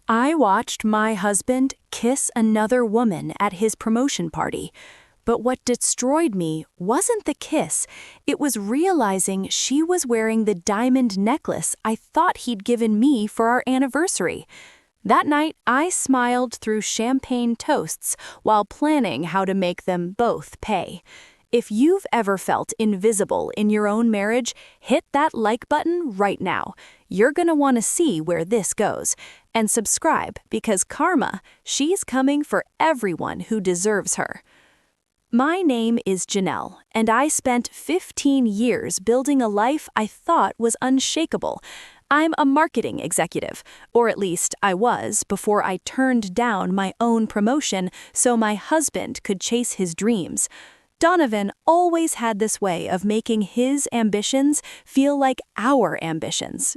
I watched my husband kiss another woman at his promotion party. But what destroyed me wasn't the kiss, it was realizing she was wearing the diamond necklace I thought he'd given me for our anniversary. That night, I smiled through champagne toasts while planning how to make them both pay. If you've ever felt invisible in your own marriage, hit that like button right now. You're gonna want to see where this goes. And subscribe because karma, she's coming for everyone who deserves her. My name is Janelle, and I spent 15 years building a life I thought was unshakable. I'm a marketing executive, or at least I was before I turned down my own promotion so my husband could chase his dreams. Donovan always had this way of making his ambitions feel like our ambitions,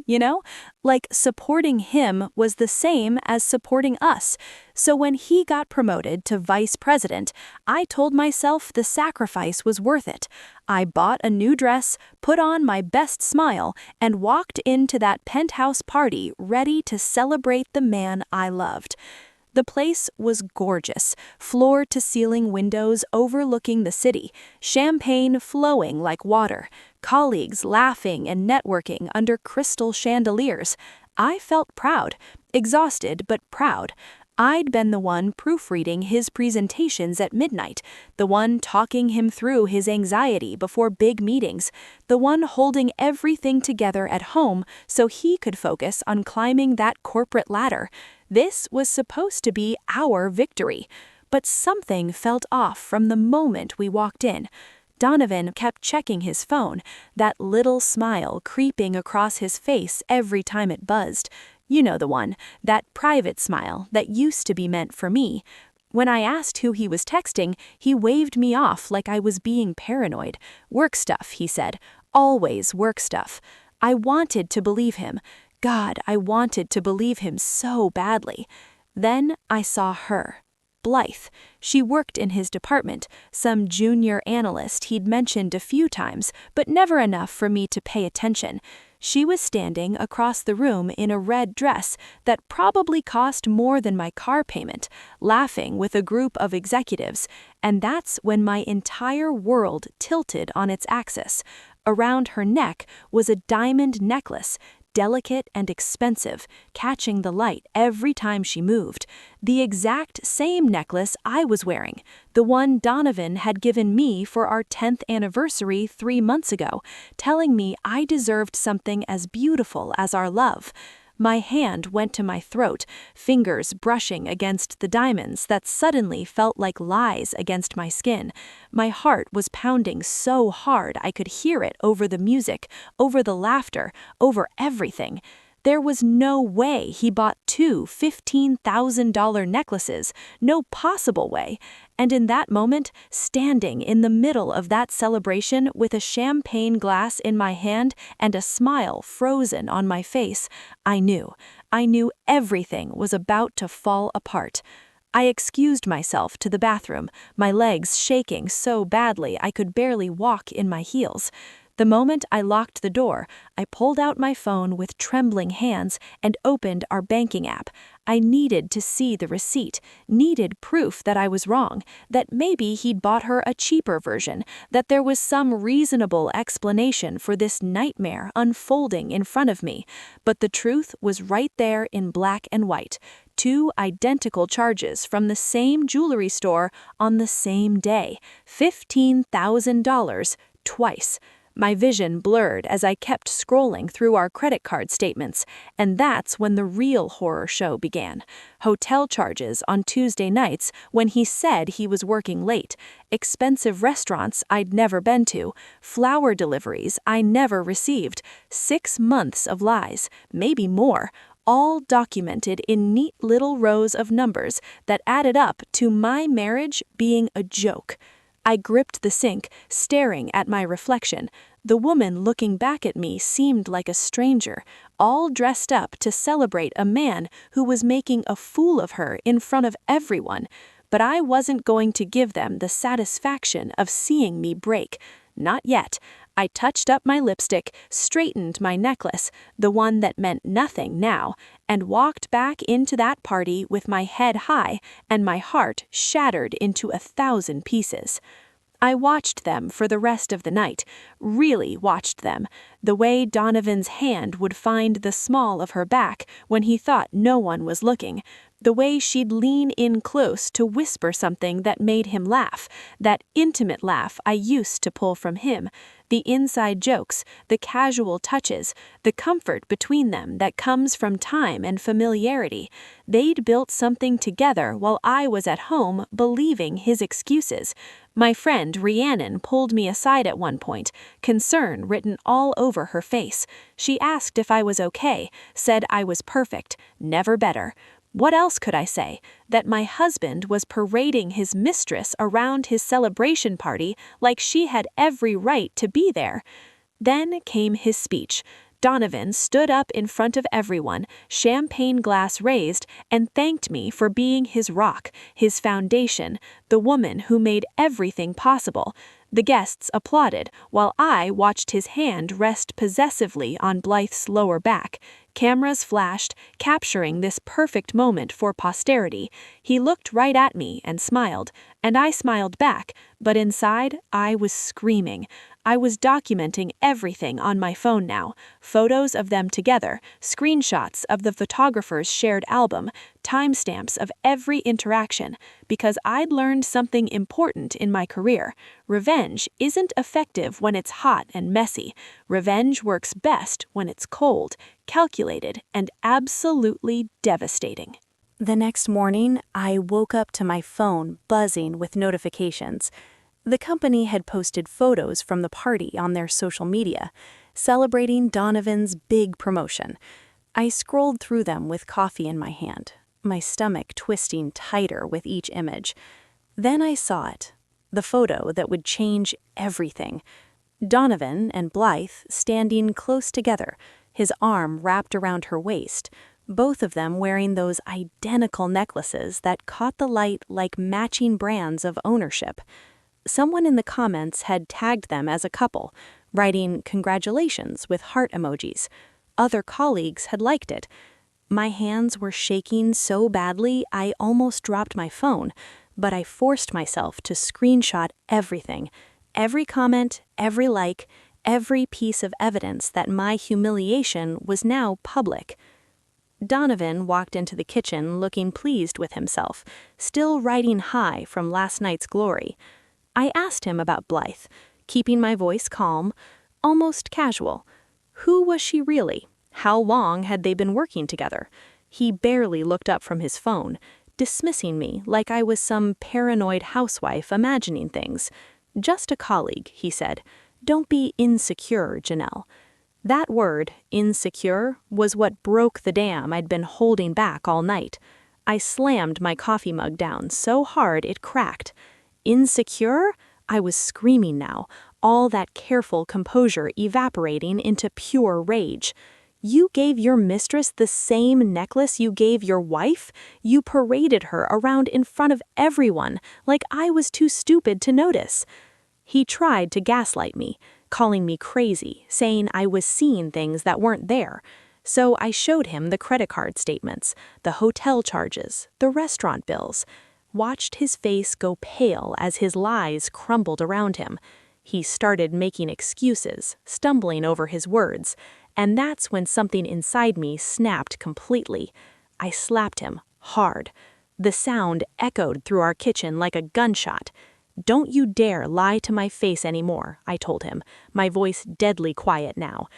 Like supporting him was the same as supporting us. So when he got promoted to vice president, I told myself the sacrifice was worth it. I bought a new dress, put on my best smile, and walked into that penthouse party ready to celebrate the man I loved. The place was gorgeous, floor-to-ceiling windows overlooking the city, champagne flowing like water, colleagues laughing and networking under crystal chandeliers. I felt proud, exhausted but proud. I'd been the one proofreading his presentations at midnight, the one talking him through his anxiety before big meetings, the one holding everything together at home so he could focus on climbing that corporate ladder. This was supposed to be our victory, but something felt off from the moment we walked in. Donovan kept checking his phone, that little smile creeping across his face every time it buzzed. You know the one, that private smile that used to be meant for me. When I asked who he was texting, he waved me off like I was being paranoid. Work stuff, he said. Always work stuff. I wanted to believe him. God, I wanted to believe him so badly. Then I saw her. Blythe. She worked in his department, some junior analyst he'd mentioned a few times, but never enough for me to pay attention. She was standing across the room in a red dress that probably cost more than my car payment, laughing with a group of executives, and that's when my entire world tilted on its axis. Around her neck was a diamond necklace, delicate and expensive, catching the light every time she moved. The exact same necklace I was wearing, the one Donovan had given me for our 10th anniversary 3 months ago, telling me I deserved something as beautiful as our love. My hand went to my throat, fingers brushing against the diamonds that suddenly felt like lies against my skin. My heart was pounding so hard I could hear it over the music, over the laughter, over everything. There was no way he bought two $15,000 necklaces, no possible way. And in that moment, standing in the middle of that celebration with a champagne glass in my hand and a smile frozen on my face, I knew everything was about to fall apart. I excused myself to the bathroom, my legs shaking so badly I could barely walk in my heels. The moment I locked the door, I pulled out my phone with trembling hands and opened our banking app. I needed to see the receipt, needed proof that I was wrong, that maybe he'd bought her a cheaper version, that there was some reasonable explanation for this nightmare unfolding in front of me. But the truth was right there in black and white. 2 identical charges from the same jewelry store on the same day. $15,000 twice. My vision blurred as I kept scrolling through our credit card statements, and that's when the real horror show began. Hotel charges on Tuesday nights when he said he was working late, expensive restaurants I'd never been to, flower deliveries I never received, 6 months of lies, maybe more, all documented in neat little rows of numbers that added up to my marriage being a joke. I gripped the sink, staring at my reflection. The woman looking back at me seemed like a stranger, all dressed up to celebrate a man who was making a fool of her in front of everyone. But I wasn't going to give them the satisfaction of seeing me break. Not yet. I touched up my lipstick, straightened my necklace, the one that meant nothing now, and walked back into that party with my head high and my heart shattered into 1,000 pieces. I watched them for the rest of the night, really watched them, the way Donovan's hand would find the small of her back when he thought no one was looking, the way she'd lean in close to whisper something that made him laugh, that intimate laugh I used to pull from him, the inside jokes, the casual touches, the comfort between them that comes from time and familiarity. They'd built something together while I was at home believing his excuses. My friend Rhiannon pulled me aside at one point, concern written all over her face. She asked if I was okay, said I was perfect, never better. What else could I say? That my husband was parading his mistress around his celebration party like she had every right to be there. Then came his speech. Donovan stood up in front of everyone, champagne glass raised, and thanked me for being his rock, his foundation, the woman who made everything possible. The guests applauded, while I watched his hand rest possessively on Blythe's lower back. Cameras flashed, capturing this perfect moment for posterity. He looked right at me and smiled, and I smiled back, but inside, I was screaming. I was documenting everything on my phone now, photos of them together, screenshots of the photographer's shared album, timestamps of every interaction, because I'd learned something important in my career. Revenge isn't effective when it's hot and messy. Revenge works best when it's cold, calculated, and absolutely devastating. The next morning, I woke up to my phone buzzing with notifications. The company had posted photos from the party on their social media, celebrating Donovan's big promotion. I scrolled through them with coffee in my hand, my stomach twisting tighter with each image. Then I saw it, the photo that would change everything. Donovan and Blythe standing close together, his arm wrapped around her waist, both of them wearing those identical necklaces that caught the light like matching brands of ownership. Someone in the comments had tagged them as a couple, writing congratulations with heart emojis. Other colleagues had liked it. My hands were shaking so badly I almost dropped my phone, but I forced myself to screenshot everything, every comment, every like, every piece of evidence that my humiliation was now public. Donovan walked into the kitchen looking pleased with himself, still riding high from last night's glory. I asked him about Blythe, keeping my voice calm, almost casual. Who was she really? How long had they been working together? He barely looked up from his phone, dismissing me like I was some paranoid housewife imagining things. Just a colleague, he said. Don't be insecure, Janelle. That word, insecure, was what broke the dam I'd been holding back all night. I slammed my coffee mug down so hard it cracked. Insecure? I was screaming now, all that careful composure evaporating into pure rage. You gave your mistress the same necklace you gave your wife? You paraded her around in front of everyone, like I was too stupid to notice. He tried to gaslight me, calling me crazy, saying I was seeing things that weren't there. So I showed him the credit card statements, the hotel charges, the restaurant bills. Watched his face go pale as his lies crumbled around him. He started making excuses, stumbling over his words, and that's when something inside me snapped completely. I slapped him, hard. The sound echoed through our kitchen like a gunshot. Don't you dare lie to my face anymore, I told him, my voice deadly quiet now.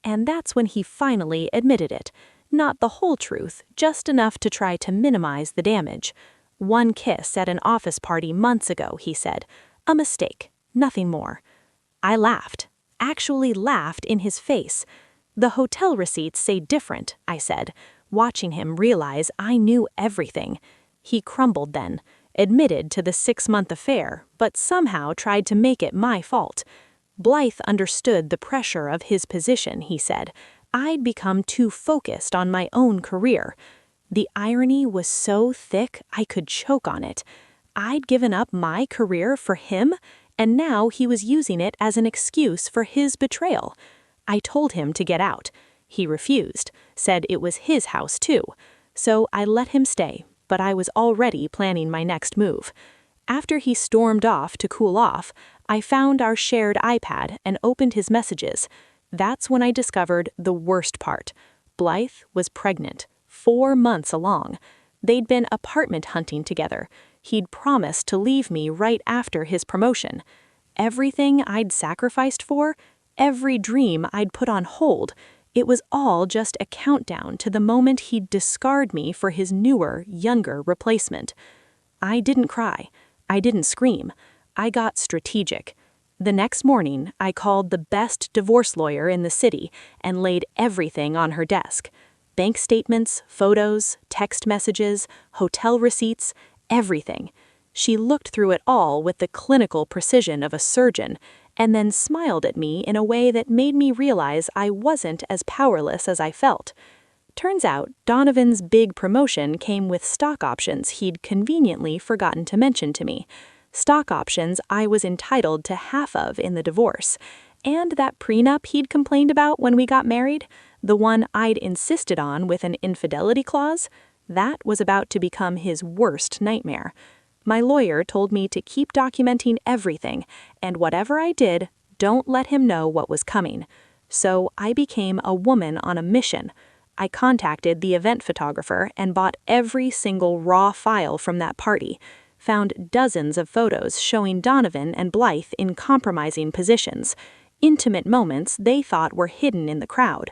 And that's when he finally admitted it. Not the whole truth, just enough to try to minimize the damage. One kiss at an office party months ago, he said. A mistake, nothing more. I laughed, actually laughed in his face. The hotel receipts say different, I said, watching him realize I knew everything. He crumbled then, admitted to the 6-month affair, but somehow tried to make it my fault. Blythe understood the pressure of his position, he said. I'd become too focused on my own career. The irony was so thick I could choke on it. I'd given up my career for him, and now he was using it as an excuse for his betrayal. I told him to get out. He refused, said it was his house too. So I let him stay, but I was already planning my next move. After he stormed off to cool off, I found our shared iPad and opened his messages. That's when I discovered the worst part. Blythe was pregnant, 4 months along. They'd been apartment hunting together. He'd promised to leave me right after his promotion. Everything I'd sacrificed for, every dream I'd put on hold, it was all just a countdown to the moment he'd discard me for his newer, younger replacement. I didn't cry. I didn't scream. I got strategic. The next morning, I called the best divorce lawyer in the city and laid everything on her desk. Bank statements, photos, text messages, hotel receipts, everything. She looked through it all with the clinical precision of a surgeon, and then smiled at me in a way that made me realize I wasn't as powerless as I felt. Turns out, Donovan's big promotion came with stock options he'd conveniently forgotten to mention to me. Stock options I was entitled to half of in the divorce. And that prenup he'd complained about when we got married, the one I'd insisted on with an infidelity clause, that was about to become his worst nightmare. My lawyer told me to keep documenting everything, and whatever I did, don't let him know what was coming. So I became a woman on a mission. I contacted the event photographer and bought every single raw file from that party, found dozens of photos showing Donovan and Blythe in compromising positions, intimate moments they thought were hidden in the crowd.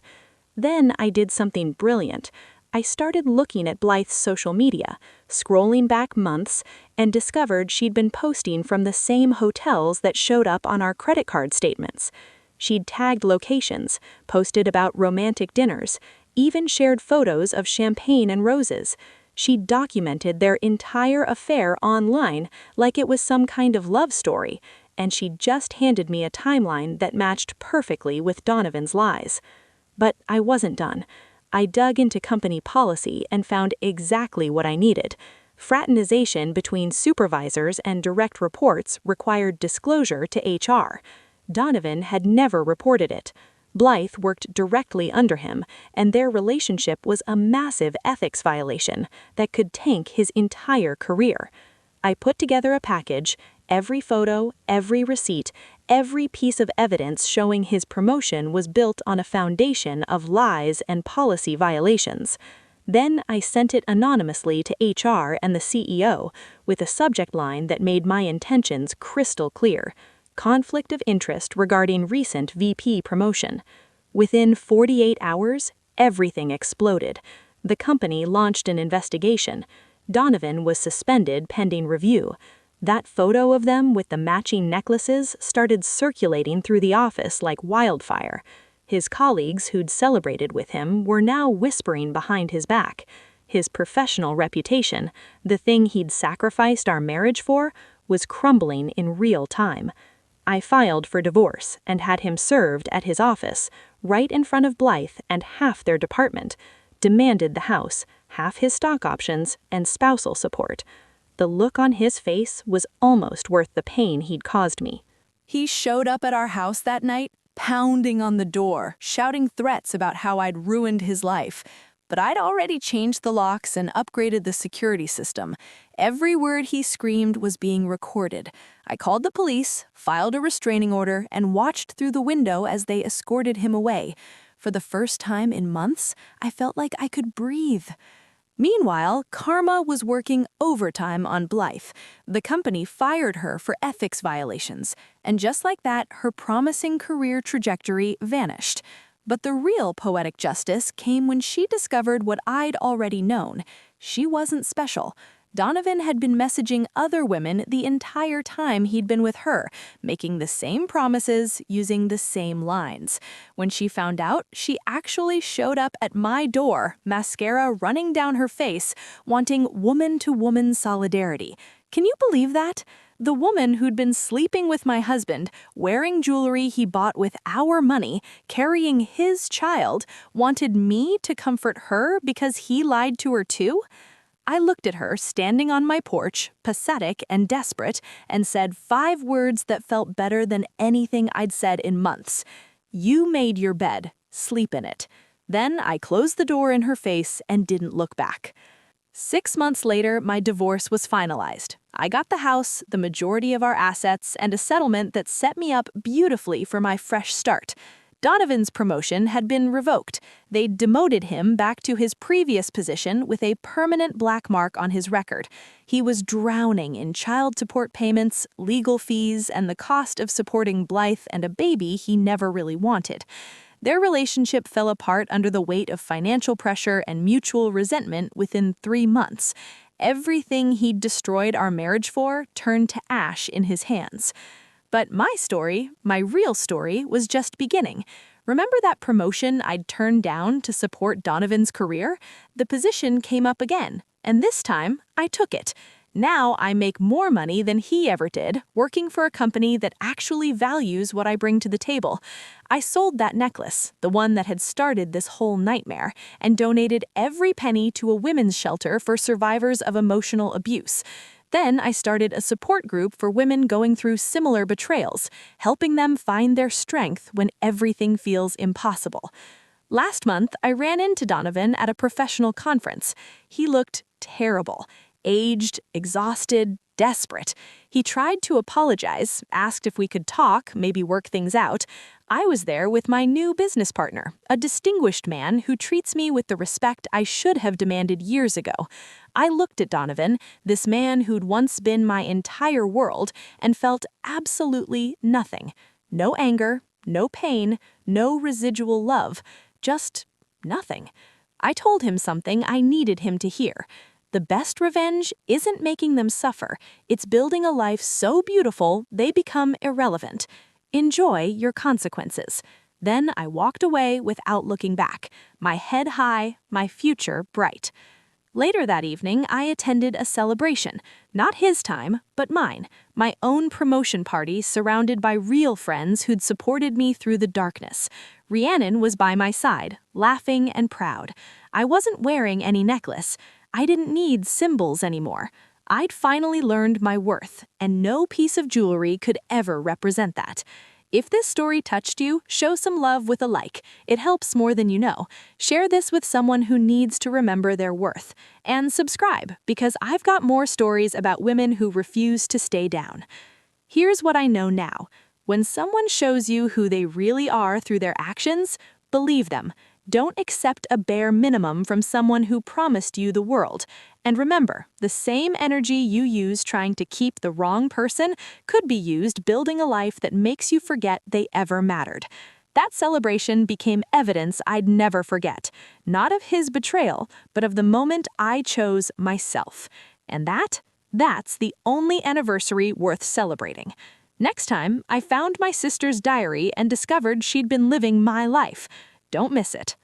Then I did something brilliant. I started looking at Blythe's social media, scrolling back months, and discovered she'd been posting from the same hotels that showed up on our credit card statements. She'd tagged locations, posted about romantic dinners, even shared photos of champagne and roses. She'd documented their entire affair online like it was some kind of love story, and she'd just handed me a timeline that matched perfectly with Donovan's lies. But I wasn't done. I dug into company policy and found exactly what I needed. Fraternization between supervisors and direct reports required disclosure to HR. Donovan had never reported it. Blythe worked directly under him, and their relationship was a massive ethics violation that could tank his entire career. I put together a package, every photo, every receipt, every piece of evidence showing his promotion was built on a foundation of lies and policy violations. Then I sent it anonymously to HR and the CEO with a subject line that made my intentions crystal clear: conflict of interest regarding recent VP promotion. Within 48 hours, everything exploded. The company launched an investigation. Donovan was suspended pending review. That photo of them with the matching necklaces started circulating through the office like wildfire. His colleagues who'd celebrated with him were now whispering behind his back. His professional reputation, the thing he'd sacrificed our marriage for, was crumbling in real time. I filed for divorce and had him served at his office, right in front of Blythe and half their department, demanded the house, half his stock options, and spousal support. The look on his face was almost worth the pain he'd caused me. He showed up at our house that night, pounding on the door, shouting threats about how I'd ruined his life. But I'd already changed the locks and upgraded the security system. Every word he screamed was being recorded. I called the police, filed a restraining order, and watched through the window as they escorted him away. For the first time in months, I felt like I could breathe. Meanwhile, Karma was working overtime on Blythe. The company fired her for ethics violations, and just like that, her promising career trajectory vanished. But the real poetic justice came when she discovered what I'd already known. She wasn't special. Donovan had been messaging other women the entire time he'd been with her, making the same promises, using the same lines. When she found out, she actually showed up at my door, mascara running down her face, wanting woman-to-woman solidarity. Can you believe that? The woman who'd been sleeping with my husband, wearing jewelry he bought with our money, carrying his child, wanted me to comfort her because he lied to her too? I looked at her standing on my porch, pathetic and desperate, and said 5 words that felt better than anything I'd said in months. You made your bed. Sleep in it. Then I closed the door in her face and didn't look back. 6 months later, my divorce was finalized. I got the house, the majority of our assets, and a settlement that set me up beautifully for my fresh start. Donovan's promotion had been revoked. They demoted him back to his previous position with a permanent black mark on his record. He was drowning in child support payments, legal fees, and the cost of supporting Blythe and a baby he never really wanted. Their relationship fell apart under the weight of financial pressure and mutual resentment within 3 months. Everything he'd destroyed our marriage for turned to ash in his hands. But my story, my real story, was just beginning. Remember that promotion I'd turned down to support Donovan's career? The position came up again, and this time I took it. Now I make more money than he ever did, working for a company that actually values what I bring to the table. I sold that necklace, the one that had started this whole nightmare, and donated every penny to a women's shelter for survivors of emotional abuse. Then I started a support group for women going through similar betrayals, helping them find their strength when everything feels impossible. Last month, I ran into Donovan at a professional conference. He looked terrible. Aged, exhausted, desperate. He tried to apologize, asked if we could talk, maybe work things out. I was there with my new business partner, a distinguished man who treats me with the respect I should have demanded years ago. I looked at Donovan, this man who'd once been my entire world, and felt absolutely nothing. No anger, no pain, no residual love, just nothing. I told him something I needed him to hear. The best revenge isn't making them suffer. It's building a life so beautiful they become irrelevant. Enjoy your consequences. Then I walked away without looking back, my head high, my future bright. Later that evening, I attended a celebration. Not his time, but mine. My own promotion party surrounded by real friends who'd supported me through the darkness. Rhiannon was by my side, laughing and proud. I wasn't wearing any necklace. I didn't need symbols anymore. I'd finally learned my worth, and no piece of jewelry could ever represent that. If this story touched you, show some love with a like. It helps more than you know. Share this with someone who needs to remember their worth. And subscribe, because I've got more stories about women who refuse to stay down. Here's what I know now. When someone shows you who they really are through their actions, believe them. Don't accept a bare minimum from someone who promised you the world. And remember, the same energy you use trying to keep the wrong person could be used building a life that makes you forget they ever mattered. That celebration became evidence I'd never forget, not of his betrayal, but of the moment I chose myself. And that's the only anniversary worth celebrating. Next time, I found my sister's diary and discovered she'd been living my life. Don't miss it.